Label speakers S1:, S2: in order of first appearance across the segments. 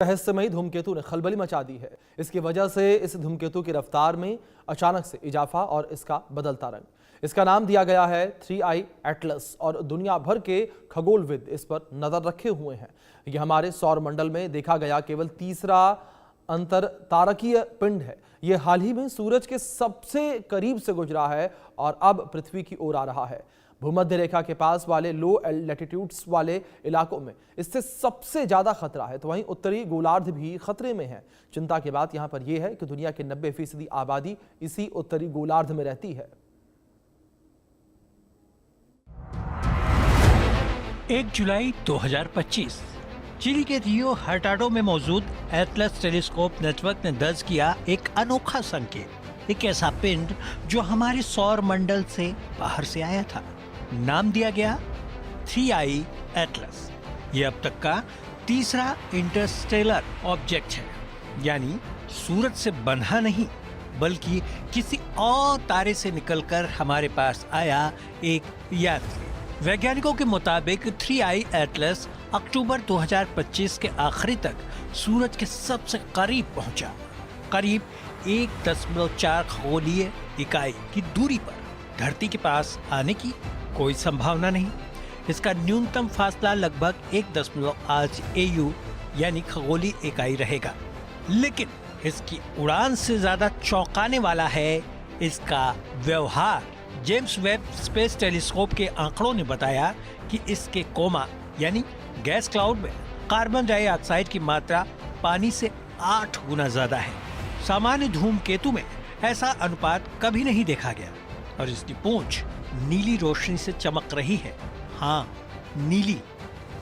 S1: रहस्यमयी धूमकेतु ने खलबली मचा दी है। इसकी वजह से इस धूमकेतु की रफ्तार में अचानक से इजाफा और इसका बदलता रंग। इसका नाम दिया गया है 3I एटलस और दुनिया भर के खगोलविद इस पर नजर रखे हुए हैं। यह हमारे सौर मंडल में देखा गया केवल तीसरा अंतर तारकीय पिंड है। यह हाल ही में सूरज के सबसे करीब से गुजरा है और अब पृथ्वी की ओर आ रहा है। भूमध्य रेखा के पास वाले लो लैटिट्यूड्स वाले इलाकों में इससे सबसे ज्यादा खतरा है, तो वहीं उत्तरी गोलार्ध भी खतरे में है। चिंता की बात यहां पर यह है कि दुनिया की 90% आबादी इसी उत्तरी गोलार्ध में रहती है।
S2: 1 जुलाई 2025 चिली के रियो हर्टाडो में मौजूद एटलस टेलीस्कोप नेटवर्क ने दर्ज किया एक अनोखा संकेत, एक ऐसा पिंड जो हमारे सौर मंडल से बाहर से आया था। नाम दिया गया 3I एटलस। ये अब तक का तीसरा इंटरस्टेलर ऑब्जेक्ट है, यानी सूरज से बंधा नहीं बल्कि किसी और तारे से निकलकर हमारे पास आया एक यात्री। वैज्ञानिकों के मुताबिक 3I एटलस अक्टूबर 2025 के आखिरी तक सूरज के सबसे करीब पहुंचा। करीब 1.4 खगोलीय इकाई की दूरी पर धरती के पास आने की कोई संभावना नहीं। इसका न्यूनतम फासला लगभग 1.8 AU यानी खगोलीय इकाई रहेगा। लेकिन इसकी उड़ान से ज्यादा चौंकाने वाला है इसका व्यवहार। जेम्स वेब स्पेस टेलीस्कोप के आंकड़ों ने बताया कि इसके कोमा यानी गैस क्लाउड में कार्बन डाइऑक्साइड की मात्रा पानी से 8 गुना ज्यादा है। सामान्य धूमकेतु में ऐसा अनुपात कभी नहीं देखा गया और इसकी पूंछ नीली रोशनी से चमक रही है। हाँ, नीली।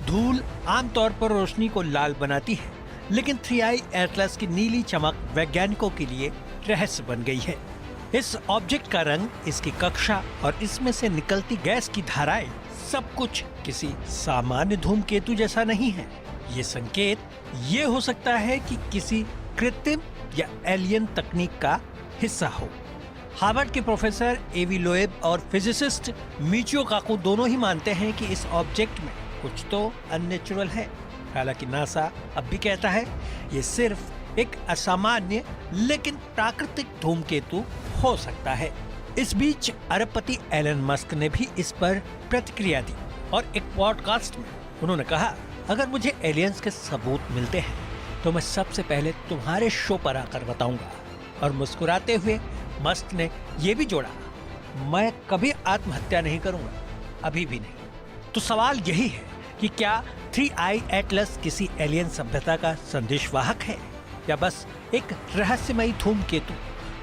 S2: धूल आमतौर पर रोशनी को लाल बनाती है, लेकिन 3I एटलस की नीली चमक वैज्ञानिकों के लिए रहस्य बन गई है। इस ऑब्जेक्ट का रंग, इसकी कक्षा और इसमें से निकलती गैस की धाराएं सब कुछ किसी सामान्य धूमकेतु जैसा नहीं है। ये संकेत ये हो सकता है कि किसी कृत्रिम या एलियन तकनीक का हिस्सा हो। हार्वर्ड के प्रोफेसर एवी लोएब और फिजिसिस्ट मिचियो काकू दोनों ही मानते हैं कि इस ऑब्जेक्ट में कुछ तो अननेचुरल है। हालांकि नासा अब भी कहता है ये सिर्फ एक असामान्य लेकिन प्राकृतिक धूमकेतु हो सकता है। इस बीच अरबपति एलन मस्क ने भी इस पर प्रतिक्रिया दी और एक पॉडकास्ट में उन्होंने कहा, अगर मुझे एलियंस के सबूत मिलते हैं तो मैं सबसे पहले तुम्हारे शो पर आकर बताऊंगा। और मुस्कुराते हुए मस्क ने यह भी जोड़ा, मैं कभी आत्महत्या नहीं करूंगा, अभी भी नहीं। तो सवाल यही है कि क्या 3I एटलस किसी एलियन सभ्यता का संदेशवाहक है या बस एक रहस्यमयी धूमकेतु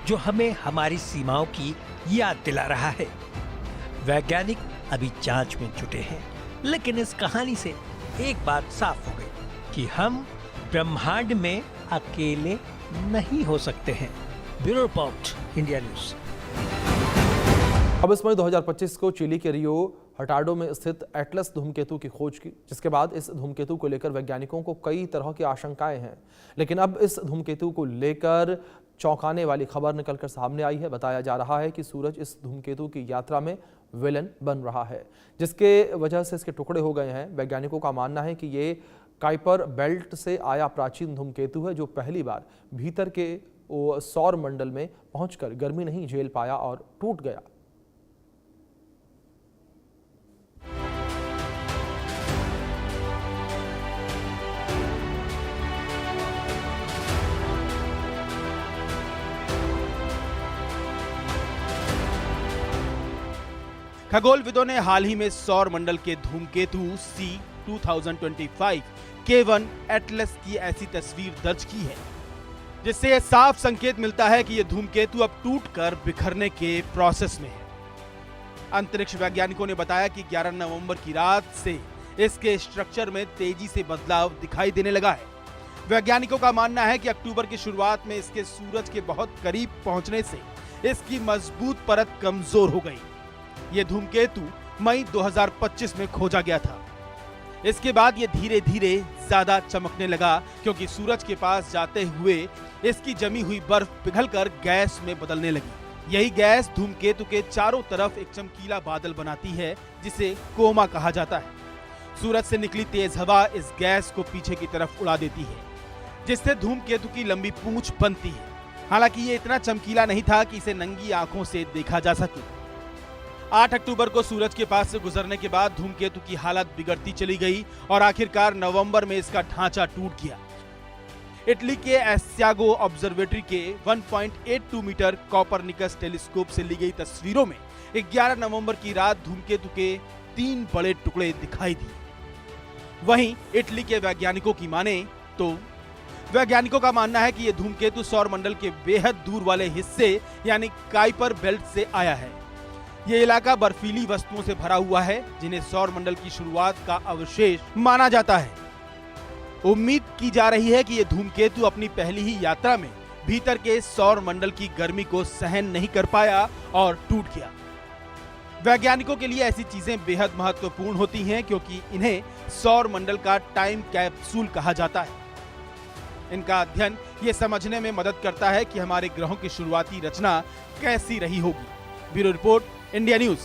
S2: जो हमें हमारी सीमाओं की याद दिला रहा है। वैज्ञानिक अभी जांच में जुटे हैं, लेकिन इस कहानी से एक बात साफ हो गई कि हम ब्रह्मांड में अकेले नहीं हो सकते हैं। Bureau report, India news.
S1: 24 मई 2025 को चिली के रियो हर्टाडो में स्थित एटलस धूमकेतु की खोज की, जिसके बाद इस धूमकेतु को लेकर वैज्ञानिकों को कई तरह की आशंकाएं हैं। लेकिन अब इस धूमकेतु को लेकर चौंकाने वाली खबर निकलकर सामने आई है। बताया जा रहा है कि सूरज इस धूमकेतु की यात्रा में विलन बन रहा है, जिसके वजह से इसके टुकड़े हो गए हैं। वैज्ञानिकों का मानना है कि ये काइपर बेल्ट से आया प्राचीन धूमकेतु है, जो पहली बार भीतर के सौर मंडल में पहुंचकर गर्मी नहीं झेल पाया और टूट गया।
S3: खगोलविदों ने हाल ही में सौर मंडल के धूमकेतु C 2025 K1 एटलस की ऐसी तस्वीर दर्ज की है, जिससे यह साफ संकेत मिलता है कि यह धूमकेतु अब टूटकर बिखरने के प्रोसेस में है। अंतरिक्ष वैज्ञानिकों ने बताया कि 11 नवंबर की रात से इसके स्ट्रक्चर में तेजी से बदलाव दिखाई देने लगा है। वैज्ञानिकों का मानना है कि अक्टूबर की शुरुआत में इसके सूरज के बहुत करीब पहुंचने से इसकी मजबूत परत कमजोर हो गई। यह धूमकेतु मई 2025 में खोजा गया था। इसके बाद ये धीरे धीरे ज्यादा चमकने लगा, क्योंकि सूरज के पास जाते हुए इसकी जमी हुई बर्फ पिघलकर गैस में बदलने लगी। यही गैस धूमकेतु के चारों तरफ एक चमकीला बादल बनाती है, जिसे कोमा कहा जाता है। सूरज से निकली तेज हवा इस गैस को पीछे की तरफ उड़ा देती है। जिससे धूमकेतु की लंबी पूंछ बनती है। हालांकि ये इतना चमकीला नहीं था कि इसे नंगी आंखों से देखा जा सके। 8 अक्टूबर को सूरज के पास से गुजरने के बाद धूमकेतु की हालत बिगड़ती चली गई और आखिरकार नवंबर में इसका ढांचा टूट गया। इटली के एस्यागो ऑब्जर्वेटरी के 1.82 मीटर कॉपरनिकस टेलीस्कोप से ली गई तस्वीरों में 11 नवंबर की रात धूमकेतु के 3 बड़े टुकड़े दिखाई दिए। वहीं इटली के वैज्ञानिकों की माने तो वैज्ञानिकों का मानना है कि यह धूमकेतु सौर मंडल के बेहद दूर वाले हिस्से यानी काइपर बेल्ट से आया है। यह इलाका बर्फीली वस्तुओं से भरा हुआ है जिन्हें सौर मंडल की शुरुआत का अवशेष माना जाता है। उम्मीद की जा रही है कि यह धूमकेतु अपनी पहली ही यात्रा में भीतर के सौर मंडल की गर्मी को सहन नहीं कर पाया और टूट गया। वैज्ञानिकों के लिए ऐसी चीजें बेहद महत्वपूर्ण होती हैं क्योंकि इन्हें सौर मंडल का टाइम कैप्सूल कहा जाता है। इनका अध्ययन ये समझने में मदद करता है कि हमारे ग्रहों की शुरुआती रचना कैसी रही होगी। Bureau report, India news.